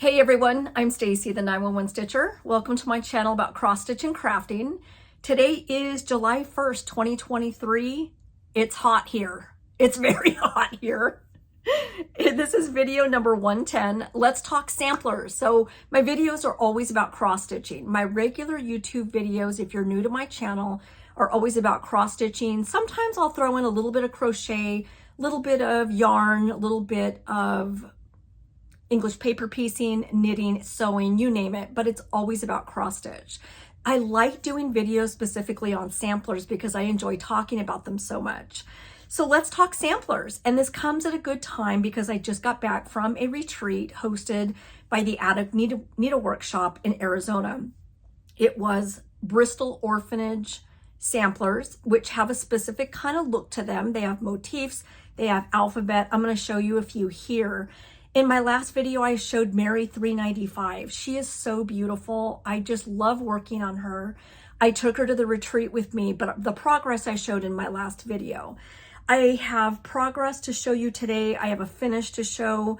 Hey everyone, I'm Stacy, the 911 Stitcher. Welcome to my channel about cross stitch and crafting. Today is July 1st, 2023. It's hot here. It's very hot here. This is video number 110. Let's talk samplers. So my videos are always about cross stitching. My regular YouTube videos, if you're new to my channel, are always about cross stitching. Sometimes I'll throw in a little bit of crochet, a little bit of yarn, a little bit of English paper piecing, knitting, sewing, you name it, but it's always about cross stitch. I like doing videos specifically on samplers because I enjoy talking about them so much. So let's talk samplers. And this comes at a good time because I just got back from a retreat hosted by the Attic Needle Workshop in Arizona. It was Bristol Orphanage samplers, which have a specific kind of look to them. They have motifs, they have alphabet. I'm going to show you a few here. In my last video, I showed Mary 395. She is so beautiful. I just love working on her. I took her to the retreat with me, but the progress I showed in my last video. I have progress to show you today. I have a finish to show.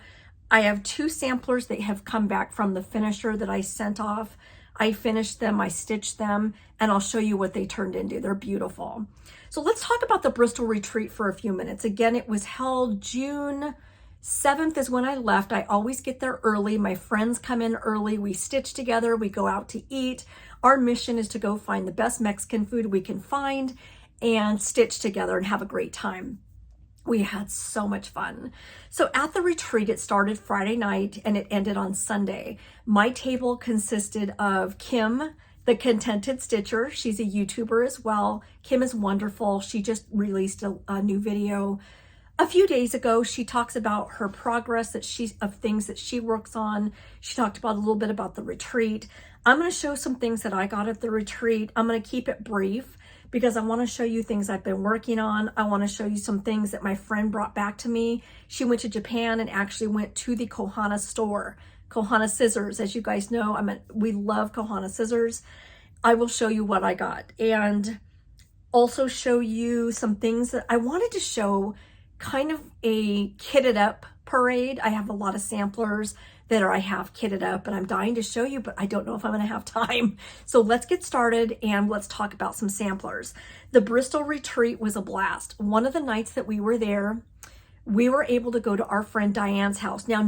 I have two samplers that have come back from the finisher that I sent off. I finished them, I stitched them, and I'll show you what they turned into. They're beautiful. So let's talk about the Bristol retreat for a few minutes. Again, it was held June 7th is when I left. I always get there early. My friends come in early. We stitch together. We go out to eat. Our mission is to go find the best Mexican food we can find and stitch together and have a great time. We had so much fun. So at the retreat, it started Friday night and it ended on Sunday. My table consisted of Kim, the Contented Stitcher. She's a YouTuber as well. Kim is wonderful. She just released a new video a few days ago. She talks about her progress of things that she works on. She talked about a little bit about the retreat. I'm going to show some things that I got at the retreat. I'm going to keep it brief because I want to show you things I've been working on. I want to show you some things that my friend brought back to me. She went to Japan and actually went to the Kohana store. Kohana scissors, as you guys know, we love Kohana scissors. I will show you what I got and also show you some things that I wanted to show. Kind of a kitted up parade. I have a lot of samplers that I have kitted up and I'm dying to show you, but I don't know if I'm going to have time. So let's get started and let's talk about some samplers. The Bristol retreat was a blast. One of the nights that we were there, we were able to go to our friend Diane's house. Now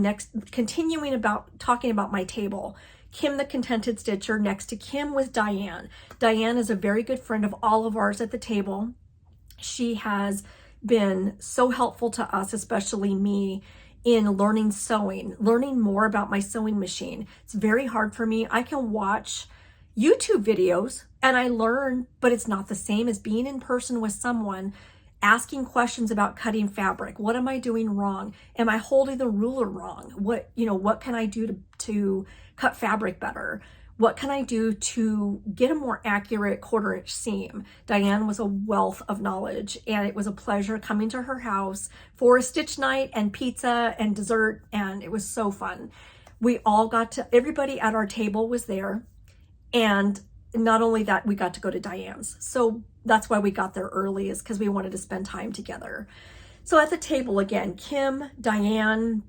continuing talking about my table, Kim the Contented Stitcher. Next to Kim was Diane. Diane is a very good friend of all of ours at the table. She has been so helpful to us, especially me, in learning sewing, learning more about my sewing machine. It's very hard for me. I can watch YouTube videos and I learn, but it's not the same as being in person with someone, asking questions about cutting fabric. What am I doing wrong? Am I holding the ruler wrong? What can I do to cut fabric better? What can I do to get a more accurate 1/4 inch seam? Diane was a wealth of knowledge and it was a pleasure coming to her house for a stitch night and pizza and dessert, and it was so fun. Everybody at our table was there, and not only that, we got to go to Diane's. So that's why we got there early, is because we wanted to spend time together. So at the table again, Kim, Diane,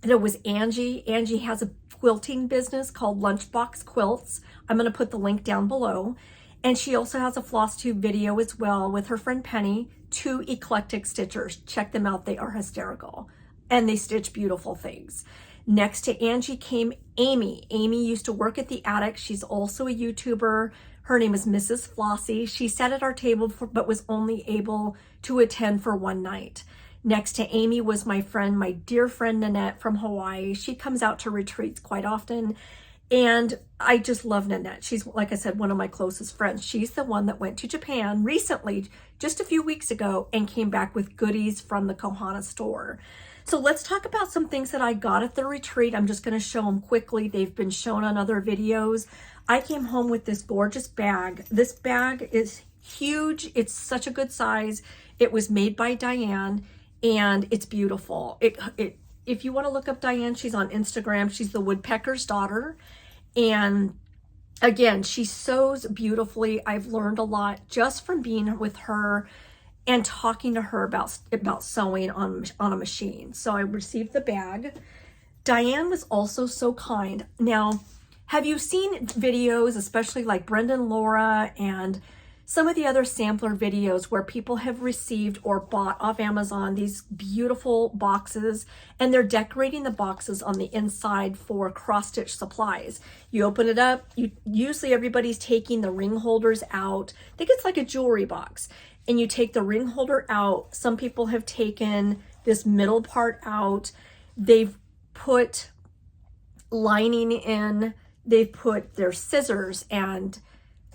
there was Angie. Angie has a quilting business called Lunch Box Quilts. I'm going to put the link down below. And she also has a Flosstube video as well with her friend Penny, 2 Eclectic stitchers. Check them out. They are hysterical and they stitch beautiful things. Next to Angie came Aimee. Aimee used to work at the Attic. She's also a YouTuber. Her name is Mrs. Flossie. She sat at our table but was only able to attend for one night. Next to Aimee was my dear friend Nanette from Hawaii. She comes out to retreats quite often, and I just love Nanette. She's, like I said, one of my closest friends. She's the one that went to Japan recently, just a few weeks ago, and came back with goodies from the Kohana store. So let's talk about some things that I got at the retreat. I'm just going to show them quickly. They've been shown on other videos. I came home with this gorgeous bag. This bag is huge. It's such a good size. It was made by Diane. And it's beautiful. If you want to look up Diane, she's on Instagram. She's the woodpecker's daughter. And again, she sews beautifully. I've learned a lot just from being with her and talking to her about sewing on a machine. So I received the bag. Diane was also so kind. Now, have you seen videos, especially like Brenda and Laura and some of the other sampler videos where people have received or bought off Amazon these beautiful boxes and they're decorating the boxes on the inside for cross-stitch supplies? You open it up, usually everybody's taking the ring holders out. I think it's like a jewelry box. And you take the ring holder out. Some people have taken this middle part out. They've put lining in. They've put their scissors and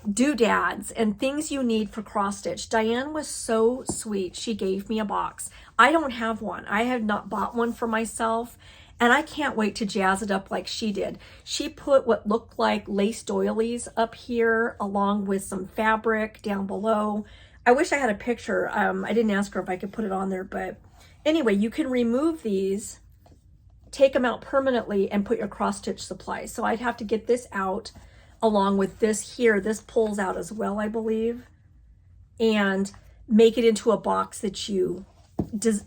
doodads and things you need for cross stitch. Diane was so sweet. She gave me a box. I don't have one. I have not bought one for myself, and I can't wait to jazz it up like she did. She put what looked like lace doilies up here along with some fabric down below. I wish I had a picture. I didn't ask her if I could put it on there, but anyway, you can remove these, take them out permanently, and put your cross stitch supplies. So I'd have to get this out along with this here. This pulls out as well, I believe, and make it into a box that you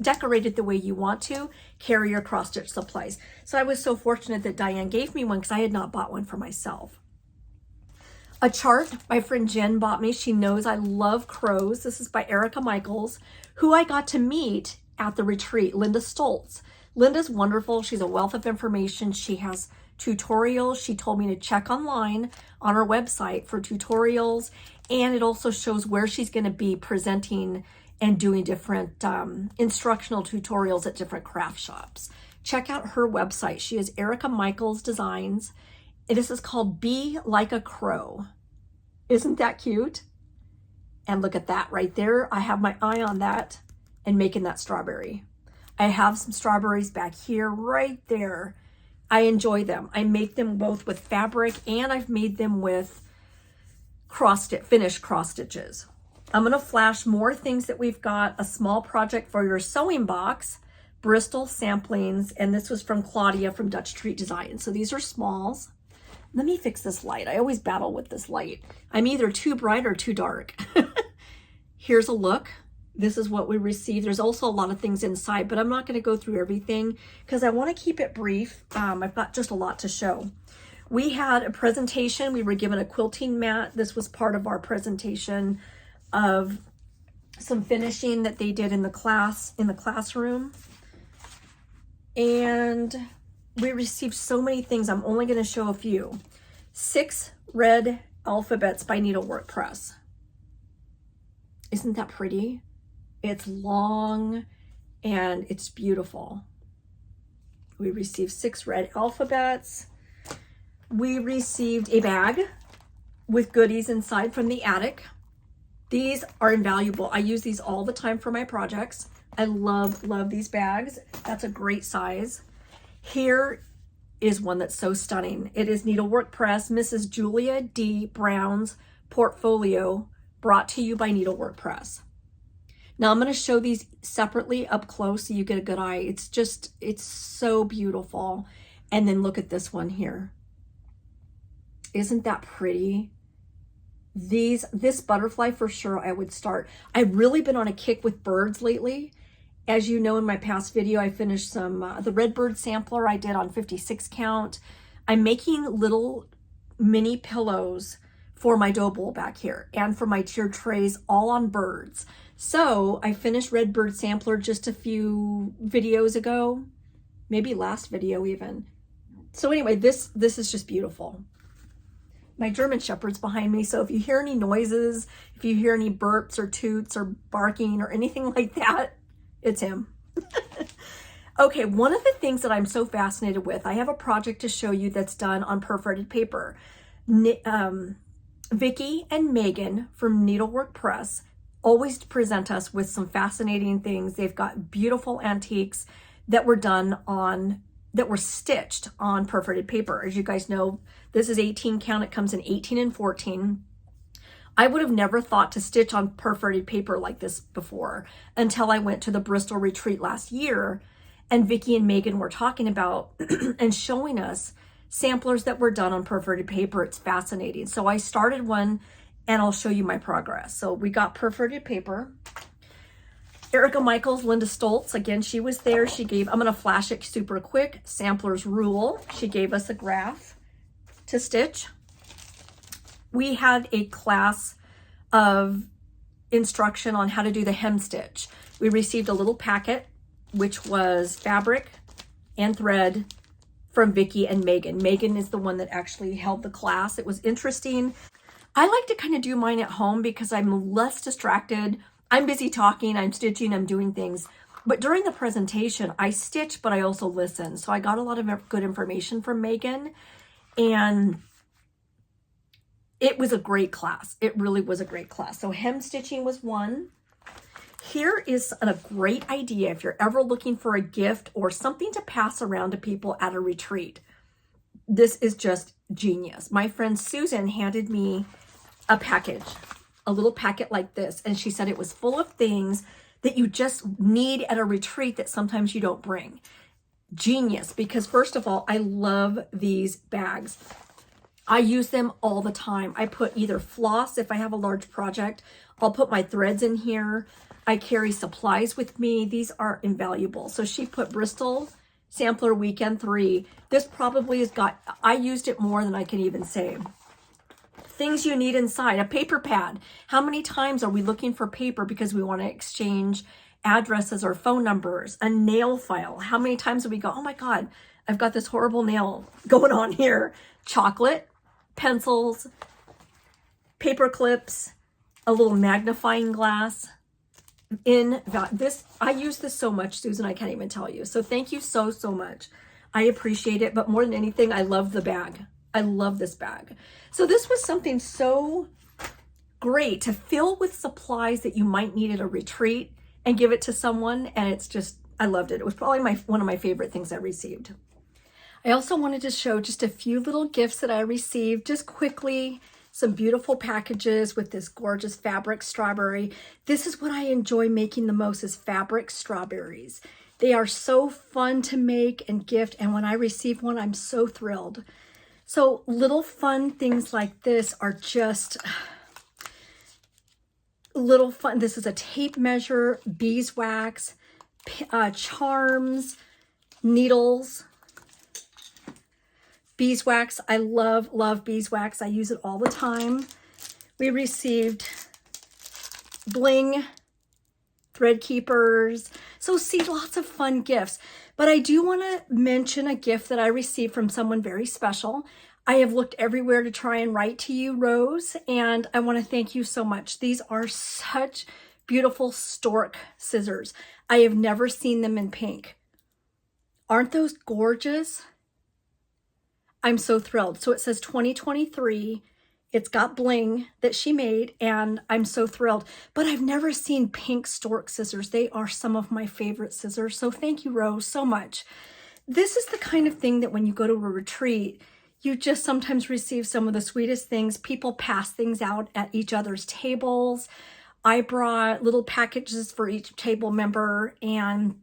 decorate it the way you want to, carry your cross stitch supplies. So I was so fortunate that Diane gave me one because I had not bought one for myself. A chart my friend Jen bought me. She knows I love crows. This is by Erica Michaels, who I got to meet at the retreat, Linda Stoltz. Linda's wonderful. She's a wealth of information. She has tutorials. She told me to check online on her website for tutorials, and it also shows where she's going to be presenting and doing different instructional tutorials at different craft shops. Check out her website. She is Erica Michaels Designs. This is called Be Like a Crow. Isn't that cute? And look at that right there. I have my eye on that and making that strawberry. I have some strawberries back here, right there. I enjoy them. I make them both with fabric, and I've made them with finished cross stitches. I'm gonna flash more things that we've got. A small project for your sewing box, Bristol samplings, and this was from Claudia from Dutch Treat Design. So these are smalls. Let me fix this light. I always battle with this light. I'm either too bright or too dark. Here's a look. This is what we received. There's also a lot of things inside, but I'm not going to go through everything because I want to keep it brief. I've got just a lot to show. We had a presentation. We were given a quilting mat. This was part of our presentation of some finishing that they did in the classroom. And we received so many things. I'm only going to show a few. 6 red alphabets by Needlework Press. Isn't that pretty? It's long and it's beautiful. We received 6 red alphabets. We received a bag with goodies inside from the attic. These are invaluable. I use these all the time for my projects. I love these bags. That's a great size. Here is one that's so stunning. It is Needlework Press, Mrs. Julia D. Brown's portfolio, brought to you by Needlework Press. Now I'm going to show these separately up close so you get a good eye. It's so beautiful. And then look at this one here. Isn't that pretty? This butterfly for sure I would start. I've really been on a kick with birds lately. As you know, in my past video, I finished some, the Redbird sampler I did on 56 count. I'm making little mini pillows for my dough bowl back here and for my tiered trays, all on birds. So I finished Redbird sampler just a few videos ago, maybe last video even. So anyway, this is just beautiful. My German Shepherd's behind me, so if you hear any noises, if you hear any burps or toots or barking or anything like that, it's him. Okay, one of the things that I'm so fascinated with, I have a project to show you that's done on perforated paper. Vicki and Megan from Needlework Press always present us with some fascinating things. They've got beautiful antiques that were done on, that were stitched on perforated paper. As you guys know, this is 18 count. It comes in 18 and 14. I would have never thought to stitch on perforated paper like this before until I went to the Bristol retreat last year, and Vicki and Megan were talking about and showing us samplers that were done on perforated paper. It's fascinating. So I started one and I'll show you my progress. So we got perforated paper. Erica Michaels, Linda Stoltz, again, she was there. She gave, I'm going to flash it super quick, Sampler's Rule. She gave us a graph to stitch. We had a class of instruction on how to do the hem stitch. We received a little packet, which was fabric and thread from Vicki and Megan. Megan is the one that actually held the class. It was interesting. I like to kind of do mine at home because I'm less distracted. I'm busy talking, I'm stitching, I'm doing things. But during the presentation, I stitch, but I also listen. So I got a lot of good information from Megan, and it was a great class. It really was a great class. So hem stitching was one. Here is a great idea if you're ever looking for a gift or something to pass around to people at a retreat. This is just genius. My friend Susan handed me a package, a little packet like this, and she said it was full of things that you just need at a retreat that sometimes you don't bring. Genius, because first of all, I love these bags. I use them all the time. I put either floss, if I have a large project, I'll put my threads in here. I carry supplies with me. These are invaluable. So she put Bristol Sampler Weekend 3. This probably has got, I used it more than I can even say. Things you need inside, a paper pad. How many times are we looking for paper because we want to exchange addresses or phone numbers? A nail file. How many times do we go, oh my God, I've got this horrible nail going on here. Chocolate, pencils, paper clips, a little magnifying glass. I use this so much, Susan, I can't even tell you. So thank you so much. I appreciate it, but more than anything, I love the bag. I love this bag. So this was something so great to fill with supplies that you might need at a retreat and give it to someone. And it's just, I loved it. It was probably one of my favorite things I received. I also wanted to show just a few little gifts that I received just quickly. Some beautiful packages with this gorgeous fabric strawberry. This is what I enjoy making the most, is fabric strawberries. They are so fun to make and gift. And when I receive one, I'm so thrilled. So little fun things like this are just little fun. This is a tape measure, beeswax, charms, needles, beeswax. I love beeswax. I use it all the time. We received bling, thread keepers. So see, lots of fun gifts. But I do want to mention a gift that I received from someone very special. I have looked everywhere to try and write to you, Rose, and I want to thank you so much. These are such beautiful stork scissors. I have never seen them in pink. Aren't those gorgeous? I'm so thrilled. So it says 2023. It's got bling that she made, and I'm so thrilled. But I've never seen pink stork scissors. They are some of my favorite scissors. So thank you, Rose, so much. This is the kind of thing that when you go to a retreat, you just sometimes receive some of the sweetest things. People pass things out at each other's tables. I brought little packages for each table member, and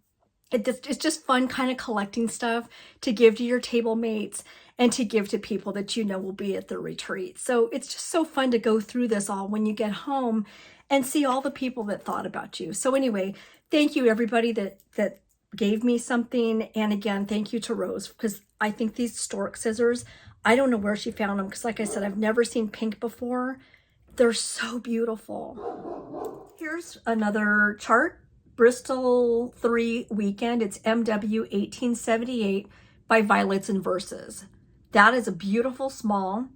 it's just fun kind of collecting stuff to give to your table mates and to give to people that you know will be at the retreat. So it's just so fun to go through this all when you get home and see all the people that thought about you. So anyway, thank you everybody that gave me something. And again, thank you to Rose, because I think these stork scissors, I don't know where she found them, because like I said, I've never seen pink before. They're so beautiful. Here's another chart, Bristol 3 weekend. It's MW 1878 by Violets and Verses. That is a beautiful small.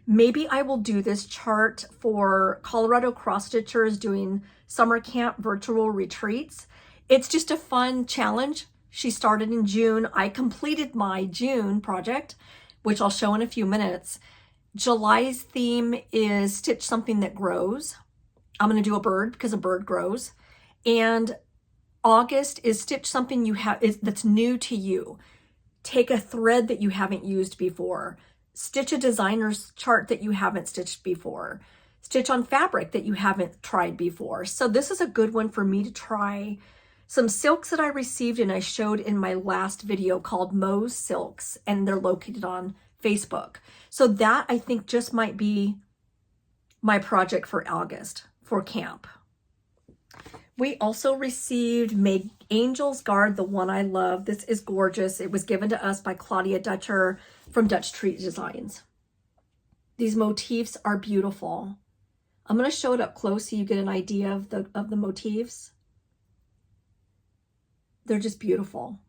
Maybe I will do this chart for Colorado cross stitchers doing summer camp virtual retreats. It's just a fun challenge. She started in June. I completed my June project, which I'll show in a few minutes. July's theme is stitch something that grows. I'm going to do a bird because a bird grows. And August is stitch something you have that's new to you. Take a thread that you haven't used before. Stitch a designer's chart that you haven't stitched before. Stitch on fabric that you haven't tried before. So this is a good one for me to try. Some silks that I received and I showed in my last video called Mo's Silks, and they're located on Facebook. So that I think just might be my project for August for camp. We also received May Angel's Guard, the one I love. This is gorgeous. It was given to us by Claudia Dutcher from Dutch Tree Designs. These motifs are beautiful. I'm going to show it up close so you get an idea of the motifs. They're just beautiful.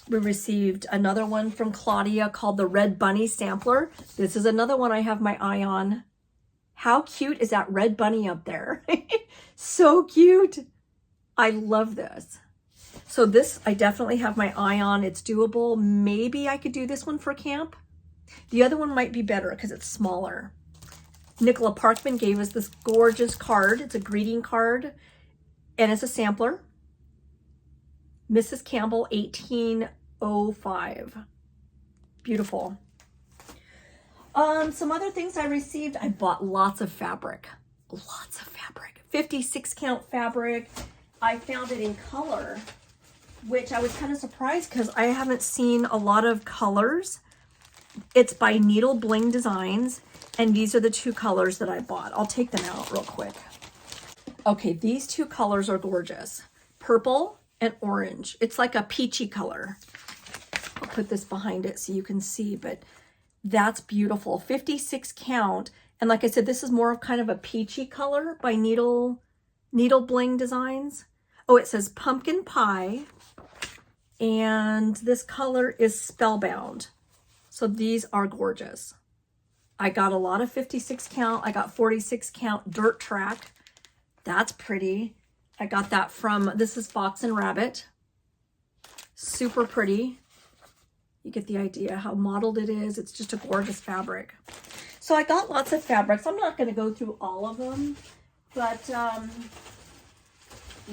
We received another one from Claudia called the Red Bunny Sampler. This is another one I have my eye on. How cute is that red bunny up there? So cute. I love this. So this I definitely have my eye on. It's doable. Maybe I could do this one for camp. The other one might be better because it's smaller. Nicola Parkman gave us this gorgeous card. It's a greeting card and it's a sampler. Mrs. Campbell, 1805. Beautiful. Some other things I received. I bought lots of fabric. 56 count fabric. I found it in color, which I was kind of surprised because I haven't seen a lot of colors. It's by Needle Bling Designs, and these are the two colors that I bought. I'll take them out real quick. Okay, these two colors are gorgeous. Purple and orange. It's like a peachy color. I'll put this behind it so you can see, but that's beautiful. 56 count. And like I said, this is more of kind of a peachy color by Needle Bling Designs. Oh, it says pumpkin pie. And this color is Spellbound. So these are gorgeous. I got a lot of 56 count. I got 46 count Dirt Track. That's pretty. I got that from, this is Fox and Rabbit. Super pretty. You get the idea how modeled it is. It's just a gorgeous fabric. So I got lots of fabrics. I'm not going to go through all of them, but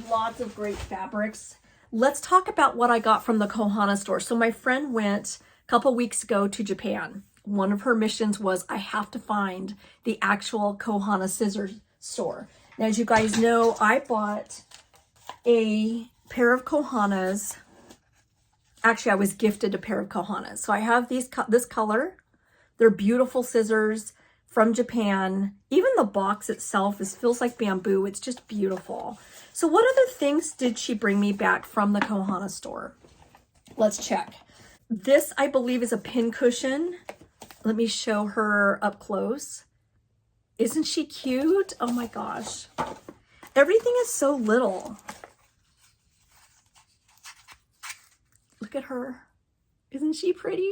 lots of great fabrics. Let's talk about what I got from the Kohana store. So my friend went a couple weeks ago to Japan. One of her missions was I have to find the actual Kohana scissors store. Now, as you guys know, I bought a pair of Kohanas. Actually, I was gifted a pair of Kohanas. So I have this color. They're beautiful scissors from Japan. Even the box itself feels like bamboo. It's just beautiful. So what other things did she bring me back from the Kohana store? Let's check. This, I believe, is a pin cushion. Let me show her up close. Isn't she cute? Oh my gosh. Everything is so little. Look at her. Isn't she pretty?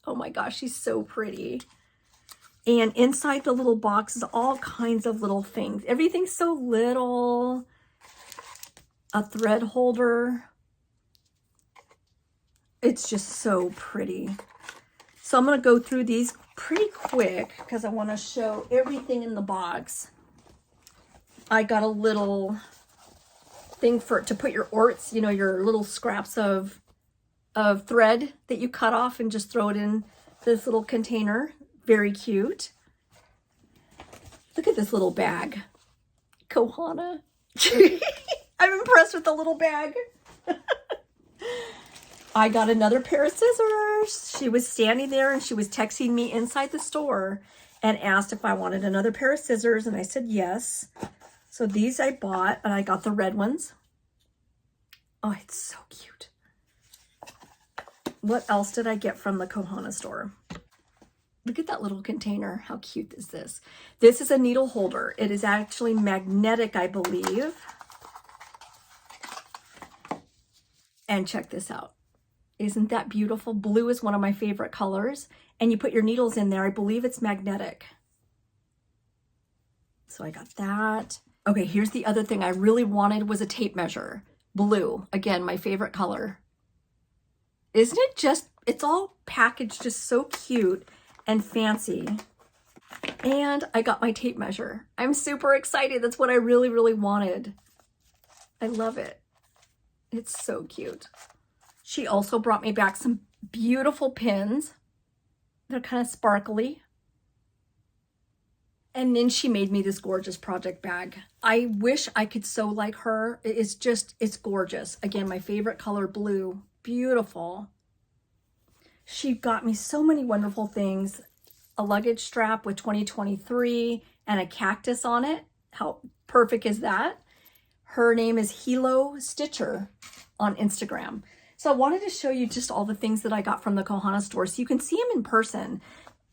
Oh my gosh, she's so pretty. And inside the little box is all kinds of little things. Everything's so little. A thread holder. It's just so pretty. So I'm going to go through these pretty quick because I want to show everything in the box. I got a little thing to put your orts, you know, your little scraps of thread that you cut off and just throw it in this little container. Very cute. Look at this little bag. Kohana. I'm impressed with the little bag. I got another pair of scissors. She was standing there and she was texting me inside the store and asked if I wanted another pair of scissors, and I said yes. So these I bought, and I got the red ones. Oh, it's so cute. What else did I get from the Kohana store? Look at that little container. How cute is this? This is a needle holder. It is actually magnetic, I believe. And check this out. Isn't that beautiful? Blue is one of my favorite colors. And you put your needles in there. I believe it's magnetic. So I got that. Okay, here's the other thing I really wanted was a tape measure. Blue, again, my favorite color. Isn't it just, it's all packaged just so cute and fancy. And I got my tape measure. I'm super excited. That's what I really, really wanted. I love it. It's so cute. She also brought me back some beautiful pins. They're kind of sparkly. And then she made me this gorgeous project bag. I wish I could sew like her. It's just, it's gorgeous. Again, my favorite color, blue. Beautiful. She got me so many wonderful things. A luggage strap with 2023 and a cactus on it. How perfect as that. Her name is Hilo Stitcher on Instagram. So I wanted to show you just all the things that I got from the Kohana store so you can see them in person.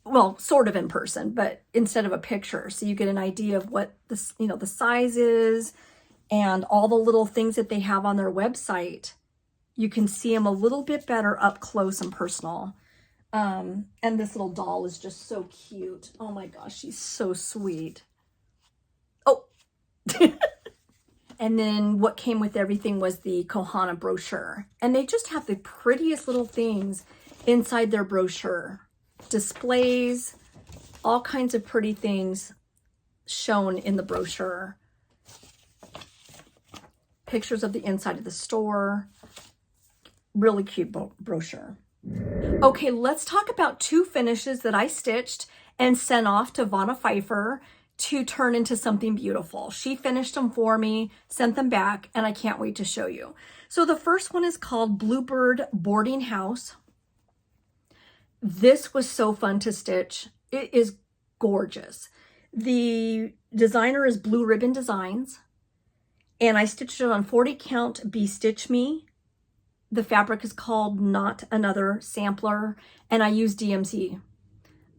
Well, sort of in person, but instead of a picture. So you get an idea of what the, you know, the size is and all the little things that they have on their website. You can see them a little bit better up close and personal. And this little doll is just so cute. Oh my gosh, she's so sweet. Oh, and then what came with everything was the Kohana brochure. And they just have the prettiest little things inside their brochure. Displays, all kinds of pretty things shown in the brochure. Pictures of the inside of the store. Really cute brochure. Okay, let's talk about 2 finishes that I stitched and sent off to Vanna Pfeiffer to turn into something beautiful. She finished them for me, sent them back, and I can't wait to show you. So the first one is called Bluebird Boarding House. This was so fun to stitch. It is gorgeous. The designer is Blue Ribbon Designs, and I stitched it on 40 count B-Stitch Me. The fabric is called Not Another Sampler, and I use DMC.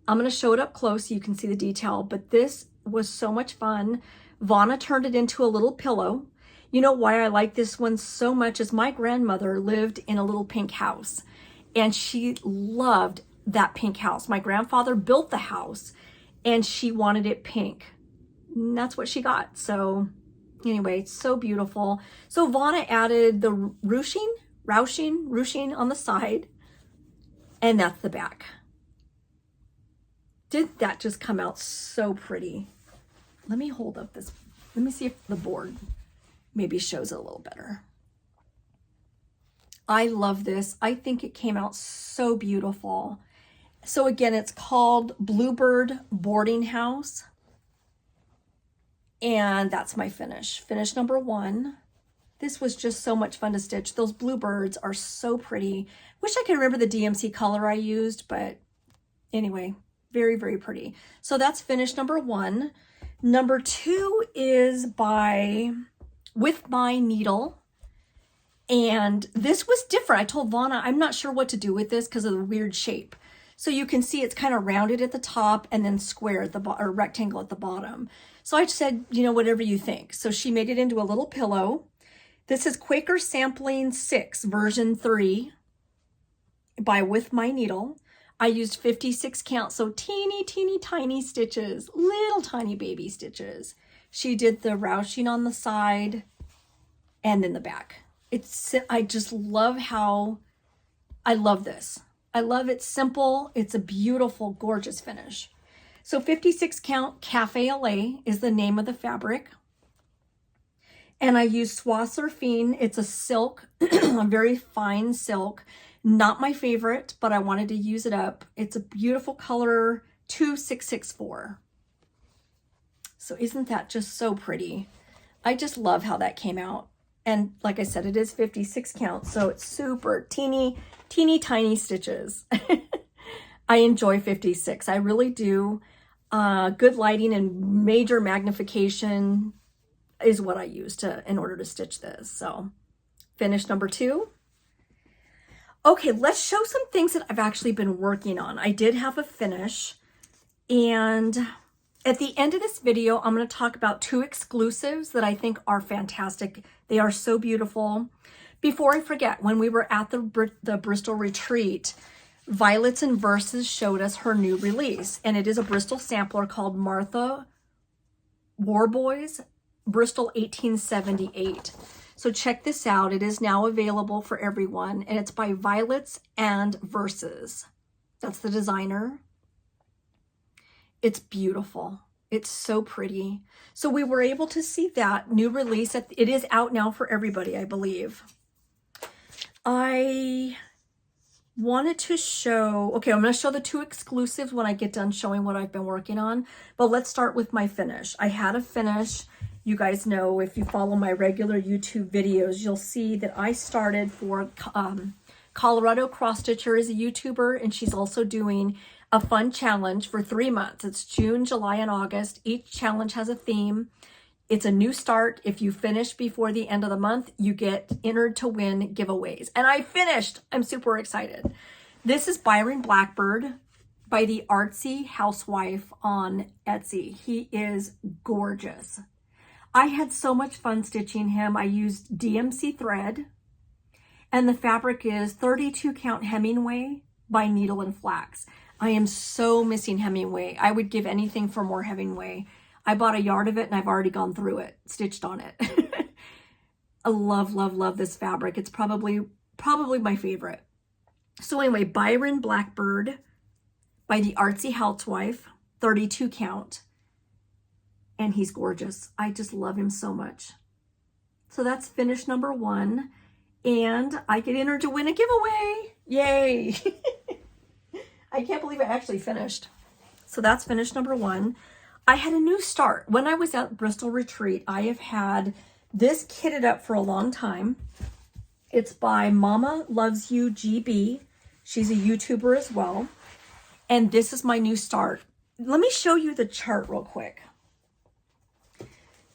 I'm going to show it up close so you can see the detail, but this was so much fun. Vanna turned it into a little pillow. You know why I like this one so much is my grandmother lived in a little pink house, and she loved that pink house. My grandfather built the house, and she wanted it pink. And that's what she got. So anyway, it's so beautiful. So Vanna added the ruching on the side, and that's the back. Did that just come out so pretty? Let me hold up this. Let me see if the board maybe shows it a little better. I love this. I think it came out so beautiful. So again, it's called Bluebird Boarding House. And that's my finish. Finish number 1. This was just so much fun to stitch. Those bluebirds are so pretty. Wish I could remember the DMC color I used, but anyway, very, very pretty. So that's finish number 1. Number 2 is by With My Needle. And this was different. I told Vanna, I'm not sure what to do with this because of the weird shape. So you can see it's kind of rounded at the top and then square at the bottom, or rectangle at the bottom. So I said, you know, whatever you think. So she made it into a little pillow. This is Quaker Sampling 6, version 3 by With My Needle. I used 56 count, so teeny, teeny, tiny stitches, little tiny baby stitches. She did the ruching on the side and then the back. I just love how, I love this. I love it simple. It's a beautiful, gorgeous finish. So 56 count Cafe LA is the name of the fabric. And I used Soie Surfing. It's a silk, a very fine silk. Not my favorite, but I wanted to use it up. It's a beautiful color, 2664. So isn't that just so pretty? I just love how that came out. And like I said, it is 56 count, so it's super teeny, teeny, tiny stitches. I enjoy 56. I really do. Good lighting and major magnification is what I use in order to stitch this. So finish number 2. Okay, let's show some things that I've actually been working on. I did have a finish, and at the end of this video, I'm going to talk about 2 exclusives that I think are fantastic. They are so beautiful. Before I forget, when we were at the Bristol retreat, Violets and Verses showed us her new release, and it is a Bristol sampler called Martha Warboys Bristol 1878. So check this out. It is now available for everyone, and it's by Violets and Verses. That's the designer. It's beautiful. It's so pretty. So we were able to see that new release. It is out now for everybody, I believe. I wanted to show, okay, I'm going to show the 2 exclusives when I get done showing what I've been working on, but let's start with my finish. I had a finish. You guys know, if you follow my regular YouTube videos, you'll see that I started for Colorado Cross Stitcher is a YouTuber, and she's also doing a fun challenge for 3 months. It's June, July, and August. Each challenge has a theme. It's a new start. If you finish before the end of the month, you get entered to win giveaways. And I finished. I'm super excited. This is Byron Blackbird by the Artsy Housewife on Etsy. He is gorgeous. I had so much fun stitching him. I used DMC thread, and the fabric is 32 count Hemingway by Needle and Flax. I am so missing Hemingway. I would give anything for more Hemingway. I bought a yard of it and I've already gone through it, stitched on it. I love, love, love this fabric. It's probably my favorite. So anyway, Byron Blackbird by the Artsy Housewife, 32 count. And he's gorgeous. I just love him so much. So that's finish number 1. And I get entered to win a giveaway. Yay. I can't believe I actually finished. So that's finish number 1. I had a new start. When I was at Bristol Retreat, I have had this kitted up for a long time. It's by Mama Loves You GB. She's a YouTuber as well. And this is my new start. Let me show you the chart real quick.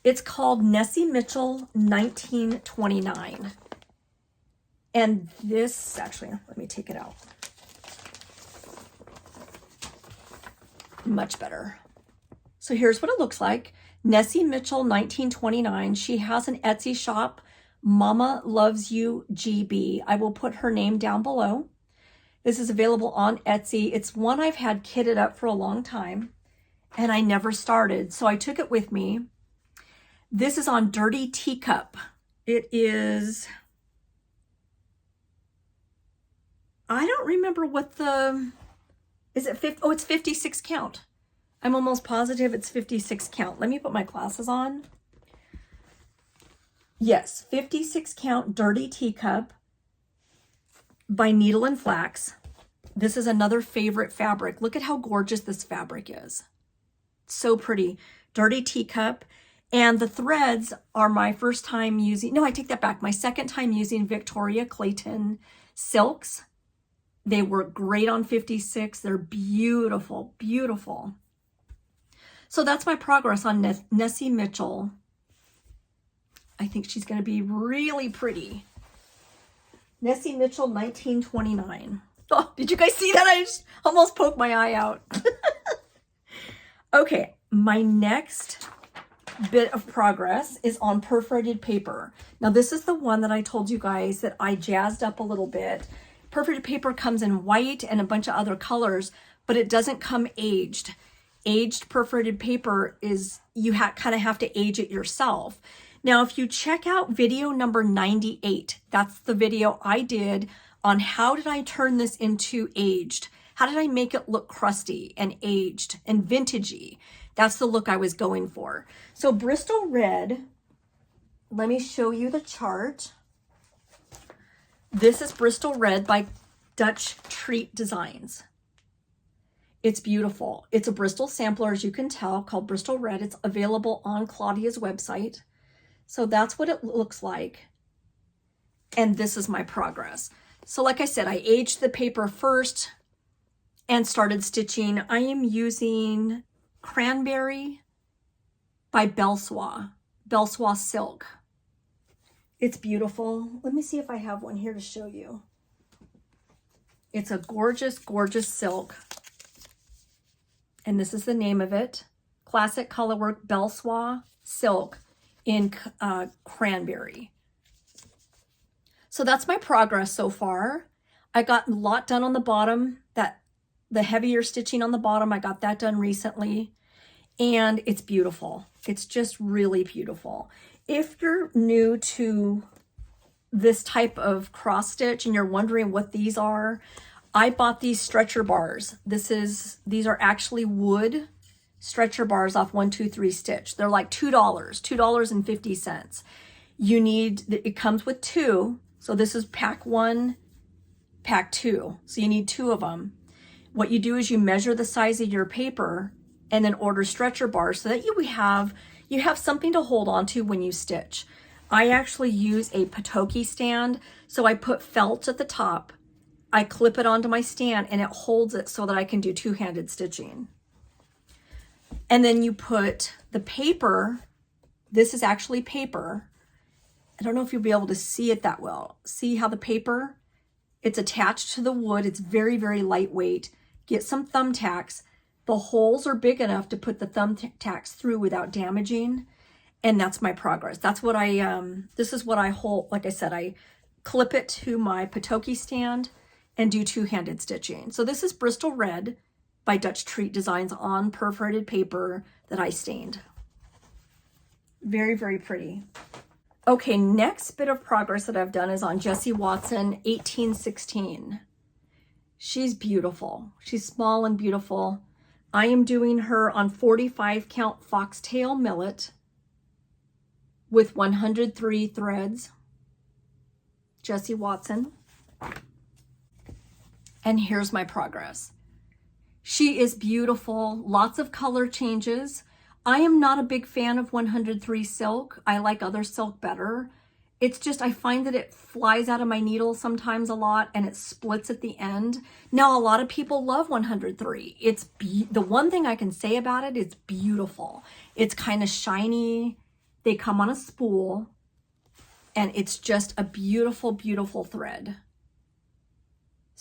It's called Nessie Mitchell 1929. And this, actually, let me take it out. Much better. So here's what it looks like. Nessie Mitchell 1929. She has an Etsy shop, Mama Loves You GB. I will put her name down below. This is available on Etsy. It's one I've had kitted up for a long time, and I never started, so I took it with me. This is on Dirty Teacup. It is, I don't remember what the, is it 50? Oh, it's 56 count. I'm almost positive it's 56 count. Let me put my glasses on. Yes, 56 count Dirty Teacup by Needle and Flax. This is another favorite fabric. Look at how gorgeous this fabric is. So pretty. Dirty Teacup. And the threads are my first time using, no, I take that back. My second time using Victoria Clayton silks. They work great on 56. They're beautiful, beautiful. So that's my progress on Nessie Mitchell. I think she's going to be really pretty. Nessie Mitchell 1929. Oh, did you guys see that? I just almost poked my eye out. Okay, my next bit of progress is on perforated paper. Now this is the one that I told you guys that I jazzed up a little bit. Perforated paper comes in white and a bunch of other colors, but it doesn't come aged. Aged perforated paper is, you kind of have to age it yourself. Now, if you check out video number 98, that's the video I did on how did I turn this into aged? How did I make it look crusty and aged and vintagey? That's the look I was going for. So Bristol Red, let me show you the chart. This is Bristol Red by Dutch Treat Designs. It's beautiful. It's a Bristol sampler, as you can tell, called Bristol Red. It's available on Claudia's website. So that's what it looks like. And this is my progress. So like I said, I aged the paper first and started stitching. I am using Cranberry by Belsois Silk. It's beautiful. Let me see if I have one here to show you. It's a gorgeous, gorgeous silk. And this is the name of it. Classic Colorwork Belsois Silk in Cranberry. So that's my progress so far. I got a lot done on the bottom, the heavier stitching on the bottom, I got that done recently. And it's beautiful. It's just really beautiful. If you're new to this type of cross stitch and you're wondering what these are, I bought these stretcher bars. These are actually wood stretcher bars off 1-2-3 Stitch. They're like $2, $2.50. It comes with 2. So this is pack 1, pack 2. So you need 2 of them. What you do is you measure the size of your paper and then order stretcher bars so that you have something to hold on to when you stitch. I actually use a Patoki stand. So I put felt at the top. I clip it onto my stand and it holds it so that I can do two-handed stitching. And then you put the paper This is actually paper. I don't know if you'll be able to see it that well. See how the paper, it's attached to the wood. It's very, very lightweight. Get some thumbtacks. The holes are big enough to put the thumbtacks through without damaging. And that's my progress. That's what this is what I hold. Like I said, I clip it to my Patoki stand and do two-handed stitching. So this is Bristol Red by Dutch Treat Designs on perforated paper that I stained. Very, very pretty. Okay, next bit of progress that I've done is on Jessie Watson 1816. She's beautiful. She's small and beautiful. I am doing her on 45 count foxtail millet with 103 threads. Jessie Watson. And here's my progress. She is beautiful, lots of color changes. I am not a big fan of 103 silk. I like other silk better. It's just, I find that it flies out of my needle sometimes a lot and it splits at the end. Now, a lot of people love 103. It's the one thing I can say about it, it's beautiful. It's kind of shiny. They come on a spool and it's just a beautiful, beautiful thread.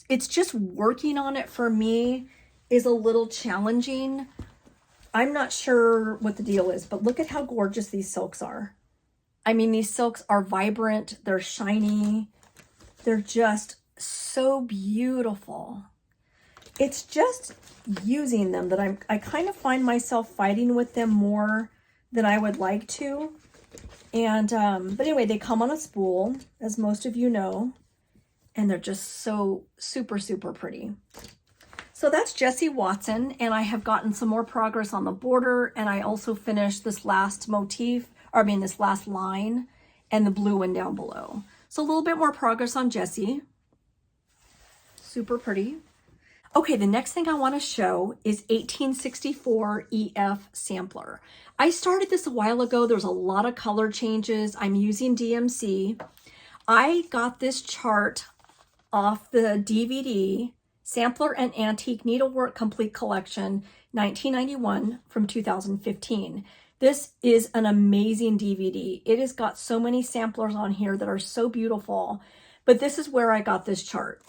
It's just working on it for me is a little challenging. I'm not sure what the deal is, but look at how gorgeous these silks are. I mean, these silks are vibrant, they're shiny, they're just so beautiful. It's just using them that I kind of find myself fighting with them more than I would like to. And, but anyway, they come on a spool, as most of you know, and they're just so super, super pretty. So that's Jessie Watson, and I have gotten some more progress on the border, and I also finished this last motif, or I mean this last line, and the blue one down below. So a little bit more progress on Jessie. Super pretty. Okay, the next thing I want to show is 1864 EF Sampler. I started this a while ago. There's a lot of color changes. I'm using DMC. I got this chart off the DVD, Sampler and Antique Needlework Complete Collection, 1991 from 2015. This is an amazing DVD. It has got so many samplers on here that are so beautiful, but this is where I got this chart.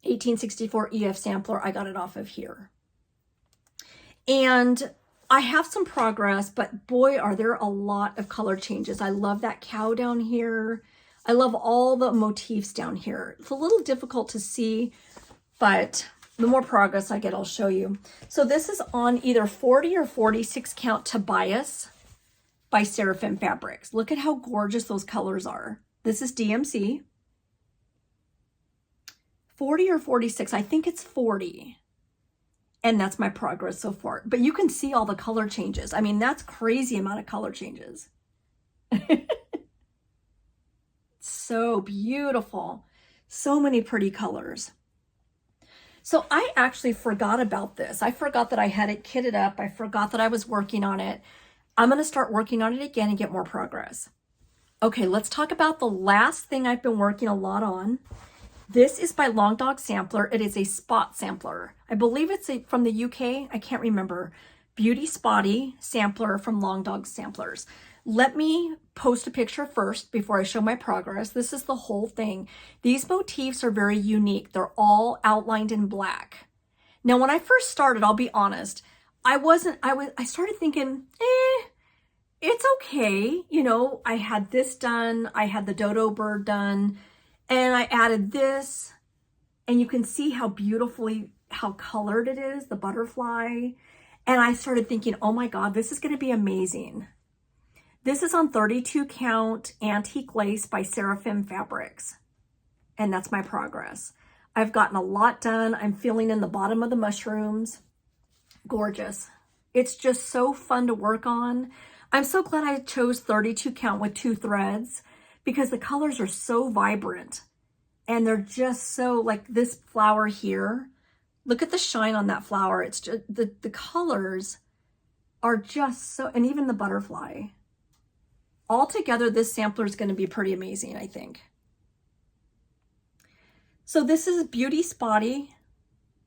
1864 EF Sampler, I got it off of here. And I have some progress, but boy, are there a lot of color changes. I love that cow down here. I love all the motifs down here. It's a little difficult to see, but the more progress I get, I'll show you. So this is on either 40 or 46 count Tobias by Seraphim Fabrics. Look at how gorgeous those colors are. This is DMC. 40 or 46, I think it's 40. And that's my progress so far. But you can see all the color changes. I mean, that's crazy amount of color changes. So beautiful. So many pretty colors. So I actually forgot about this. I forgot that I had it kitted up. I forgot that I was working on it. I'm going to start working on it again and get more progress. Okay, let's talk about the last thing I've been working a lot on. This is by Long Dog Sampler. It is a spot sampler. I believe it's from the UK. I can't remember. Beauty Spotty sampler from Long Dog Samplers. Let me post a picture first before I show my progress. This is the whole thing. These motifs are very unique. They're all outlined in black. Now, when I first started, I'll be honest, I started thinking, it's okay. You know, I had this done. I had the dodo bird done, and I added this, and you can see how how colored it is, the butterfly. And I started thinking, oh my God, this is going to be amazing. This is on 32 count antique lace by Seraphim Fabrics. And that's my progress. I've gotten a lot done. I'm feeling in the bottom of the mushrooms. Gorgeous. It's just so fun to work on. I'm so glad I chose 32 count with 2 threads because the colors are so vibrant and they're just so, like this flower here. Look at the shine on that flower. It's just, the colors are just so, and even the butterfly. Altogether, this sampler is going to be pretty amazing, I think. So this is Beauty Spotty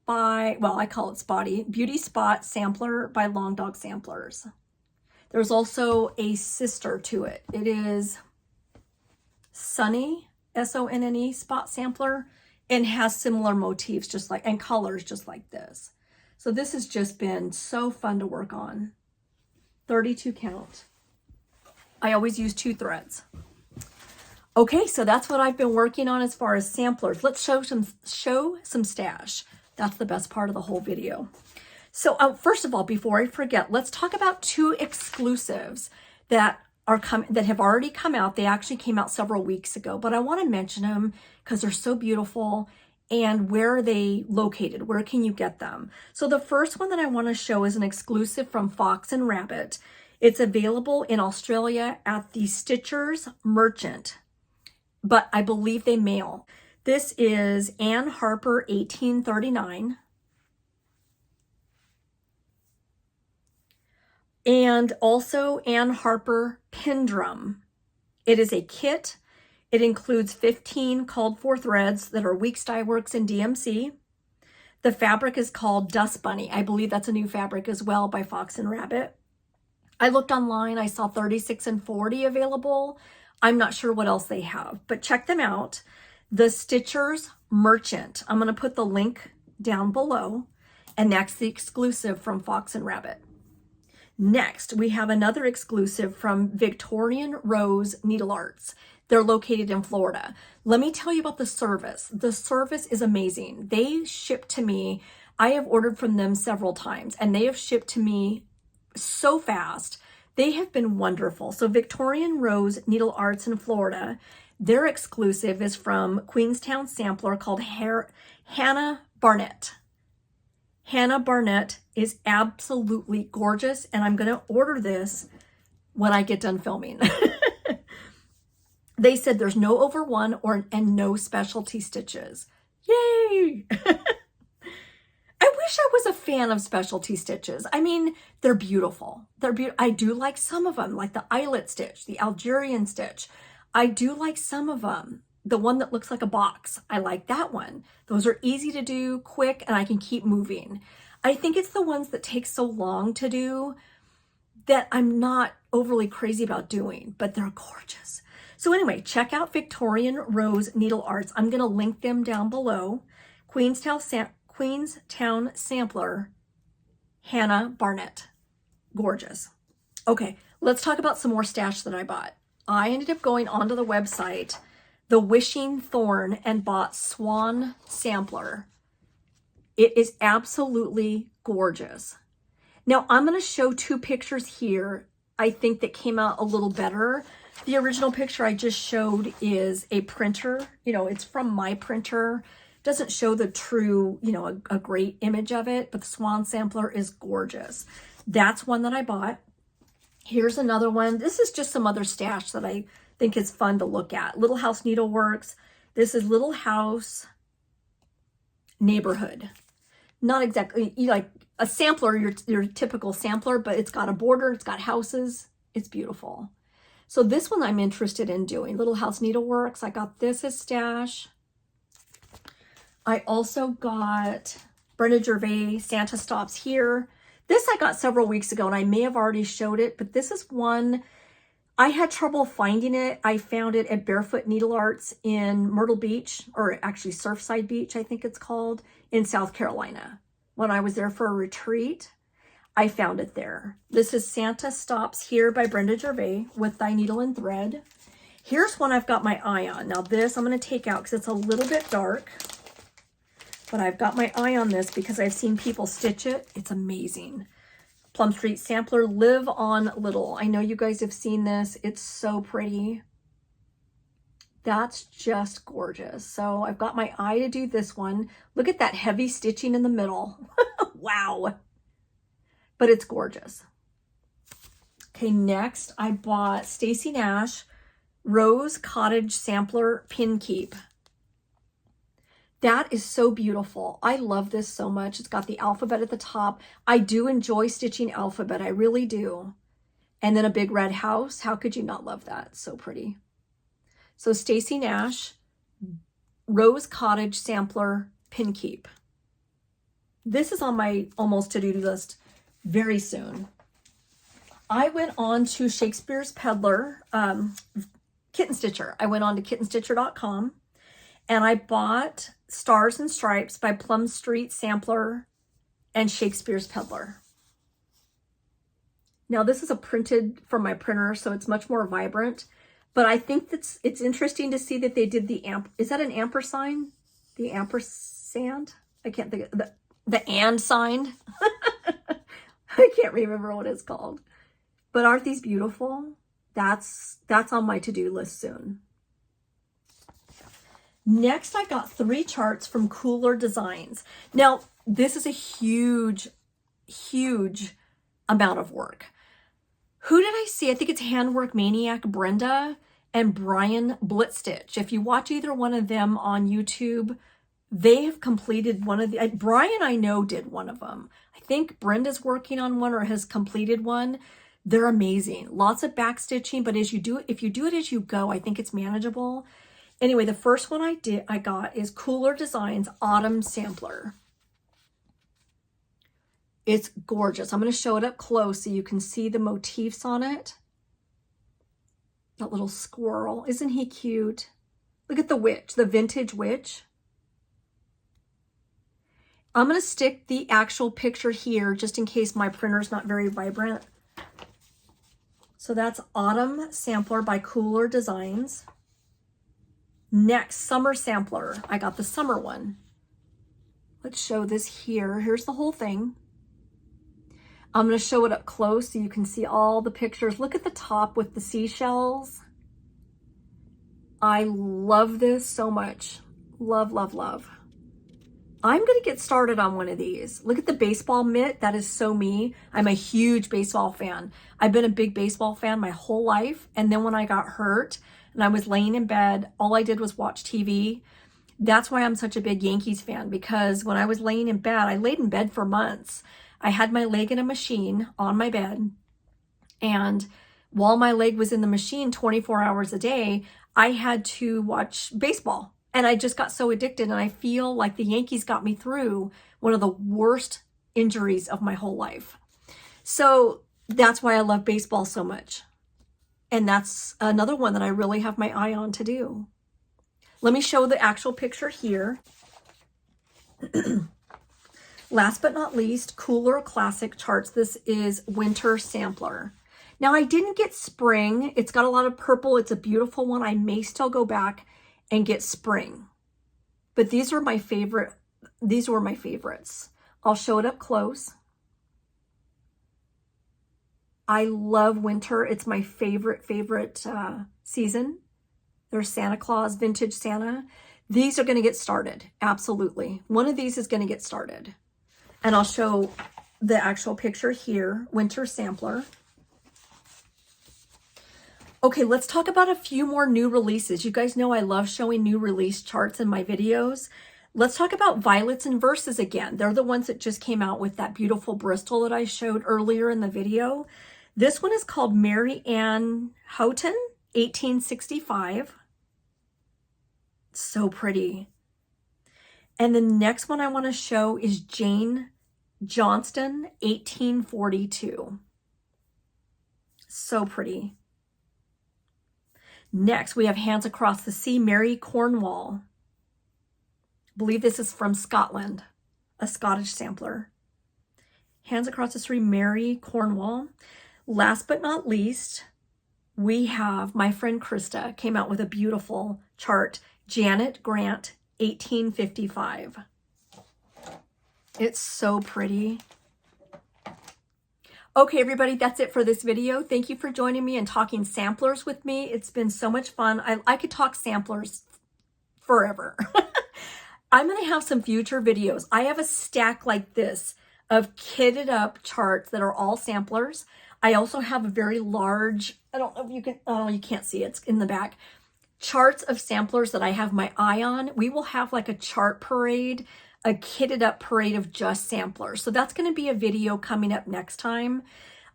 by, well, I call it Spotty, Beauty Spot Sampler by Long Dog Samplers. There's also a sister to it. It is Sunny, S-O-N-N-E spot sampler, and has similar motifs just like, and colors just like this. So this has just been so fun to work on. 32 count. I always use 2 threads. Okay, so that's what I've been working on as far as samplers. Let's show some stash. That's the best part of the whole video. So first of all, before I forget, let's talk about 2 exclusives that have already come out. They actually came out several weeks ago, but I want to mention them because they're so beautiful. And where are they located? Where can you get them? So the first one that I want to show is an exclusive from Fox and Rabbit. It's available in Australia at the Stitchers Merchant, but I believe they mail. This is Ann Harper 1839. And also Ann Harper Pendrum. It is a kit. It includes 15 called for threads that are Weeks Dye Works and DMC. The fabric is called Dust Bunny. I believe that's a new fabric as well by Fox and Rabbit. I looked online. I saw 36 and 40 available. I'm not sure what else they have, but check them out. The Stitchers Merchant. I'm going to put the link down below, and that's the exclusive from Fox and Rabbit. Next, we have another exclusive from Victorian Rose NeedleArts. They're located in Florida. Let me tell you about the service. The service is amazing. They ship to me. I have ordered from them several times, and they have shipped to me so fast. They have been wonderful. So Victorian Rose NeedleArts in Florida, their exclusive is from Queenstown Sampler called Hannah Barnett. Hannah Barnett is absolutely gorgeous, and I'm going to order this when I get done filming. They said there's no over 1 and no specialty stitches. Yay! I wish I was a fan of specialty stitches. I mean, they're beautiful. I do like some of them, like the eyelet stitch, the Algerian stitch. I do like some of them. The one that looks like a box, I like that one. Those are easy to do, quick, and I can keep moving. I think it's the ones that take so long to do that I'm not overly crazy about doing, but they're gorgeous. So anyway, check out Victorian Rose NeedleArts. I'm going to link them down below. Queenstown Sampler, Hannah Barnett. Gorgeous. Okay, let's talk about some more stash that I bought. I ended up going onto the website, The Wishing Thorn, and bought Swan Sampler. It is absolutely gorgeous. Now, I'm going to show 2 pictures here, I think, that came out a little better. The original picture I just showed is a printer. You know, it's from my printer. Doesn't show the true, you know, a great image of it, but the Swan Sampler is gorgeous. That's one that I bought. Here's another one. This is just some other stash that I think is fun to look at. Little House Needleworks. This is Little House Neighborhood. Not exactly like a sampler, your typical sampler, but it's got a border, it's got houses. It's beautiful. So this one I'm interested in doing. Little House Needleworks. I got this as stash. I also got Brenda Gervais, Santa Stops Here. This I got several weeks ago, and I may have already showed it, but this is one, I had trouble finding it. I found it at Barefoot NeedleArts in Myrtle Beach, or actually Surfside Beach, I think it's called, in South Carolina. When I was there for a retreat, I found it there. This is Santa Stops Here by Brenda Gervais with Thy Needle and Thread. Here's one I've got my eye on. Now this I'm going to take out because it's a little bit dark. But I've got my eye on this because I've seen people stitch it. It's amazing. Plum Street Sampler, Live on Little. I know you guys have seen this. It's so pretty. That's just gorgeous. So I've got my eye to do this one. Look at that heavy stitching in the middle. Wow. But it's gorgeous. Okay, next I bought Stacy Nash Rose Cottage Sampler Pin Keep. That is so beautiful. I love this so much. It's got the alphabet at the top. I do enjoy stitching alphabet. I really do. And then a big red house. How could you not love that? It's so pretty. So Stacy Nash Rose Cottage Sampler Pin Keep. This is on my almost to-do list very soon. I went on to Shakespeare's Peddler, Kitten Stitcher. I went on to kittenstitcher.com and I bought Stars and Stripes by Plum Street Sampler and Shakespeare's Peddler. Now this is a printed from my printer, so it's much more vibrant, but I think it's interesting to see that they did the is that an ampersand? The ampersand? I can't think of the and sign. I can't remember what it's called. But aren't these beautiful? That's on my to-do list soon. Next, I got 3 charts from Cooler Designs. Now, this is a huge, huge amount of work. Who did I see? I think it's HandworkManiac Brenda and Brian Blit Stitch. If you watch either one of them on YouTube, they have completed one of the, Brian I know did one of them. I think Brenda's working on one or has completed one. They're amazing. Lots of back stitching, but as you do it, if you do it as you go, I think it's manageable. Anyway, the first one I got is Cooler Designs Autumn Sampler. It's gorgeous. I'm going to show it up close so you can see the motifs on it. That little squirrel. Isn't he cute? Look at the witch, the vintage witch. I'm going to stick the actual picture here just in case my printer's not very vibrant. So that's Autumn Sampler by Cooler Designs. Next, Summer Sampler. I got the summer one. Let's show this here. Here's the whole thing. I'm going to show it up close so you can see all the pictures. Look at the top with the seashells. I love this so much. Love, love, love. I'm going to get started on one of these. Look at the baseball mitt. That is so me. I'm a huge baseball fan. I've been a big baseball fan my whole life. And then when I got hurt and I was laying in bed, all I did was watch TV. That's why I'm such a big Yankees fan, because when I was laying in bed, I laid in bed for months. I had my leg in a machine on my bed. And while my leg was in the machine 24 hours a day, I had to watch baseball. And I just got so addicted, and I feel like the Yankees got me through one of the worst injuries of my whole life. So that's why I love baseball so much. And that's another one that I really have my eye on to do. Let me show the actual picture here. Last but not least, Cooler Classic Charts. This is Winter Sampler. Now I didn't get spring. It's got a lot of purple. It's a beautiful one. I may still go back and get spring. But these were my favorite. These were my favorites. I'll show it up close. I love winter. It's my favorite season. There's Santa Claus, Vintage Santa. These are going to get started. Absolutely. One of these is going to get started. And I'll show the actual picture here, Winter Sampler. Okay, let's talk about a few more new releases. You guys know I love showing new release charts in my videos. Let's talk about Violets and Verses again. They're the ones that just came out with that beautiful Bristol that I showed earlier in the video. This one is called Mary Ann Houghton, 1865. So pretty. And the next one I want to show is Jane Johnston, 1842. So pretty. Next, we have Hands Across the Sea, Mary Cornwall. I believe this is from Scotland, a Scottish sampler. Hands Across the Sea, Mary Cornwall. Last but not least, we have my friend Krista came out with a beautiful chart, Janet Grant, 1855. It's so pretty. Okay, everybody, that's it for this video. Thank you for joining me and talking samplers with me. It's been so much fun. I could talk samplers forever. I'm going to have some future videos. I have a stack like this of kitted up charts that are all samplers. I also have a very large, I don't know if you can, oh, you can't see it. It's in the back. Charts of samplers that I have my eye on. We will have like a chart parade, a kitted up parade of just samplers. So that's going to be a video coming up next time.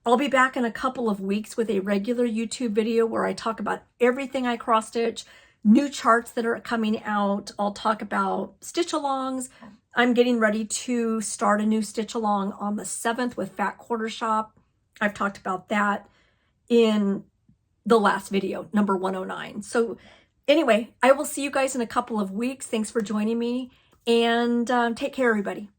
I'll be back in a couple of weeks with a regular YouTube video where I talk about everything I cross stitch, new charts that are coming out. I'll talk about stitch alongs. I'm getting ready to start a new stitch along on the 7th with Fat Quarter Shop. I've talked about that in the last video, number 109. So anyway, I will see you guys in a couple of weeks. Thanks for joining me, and take care, everybody.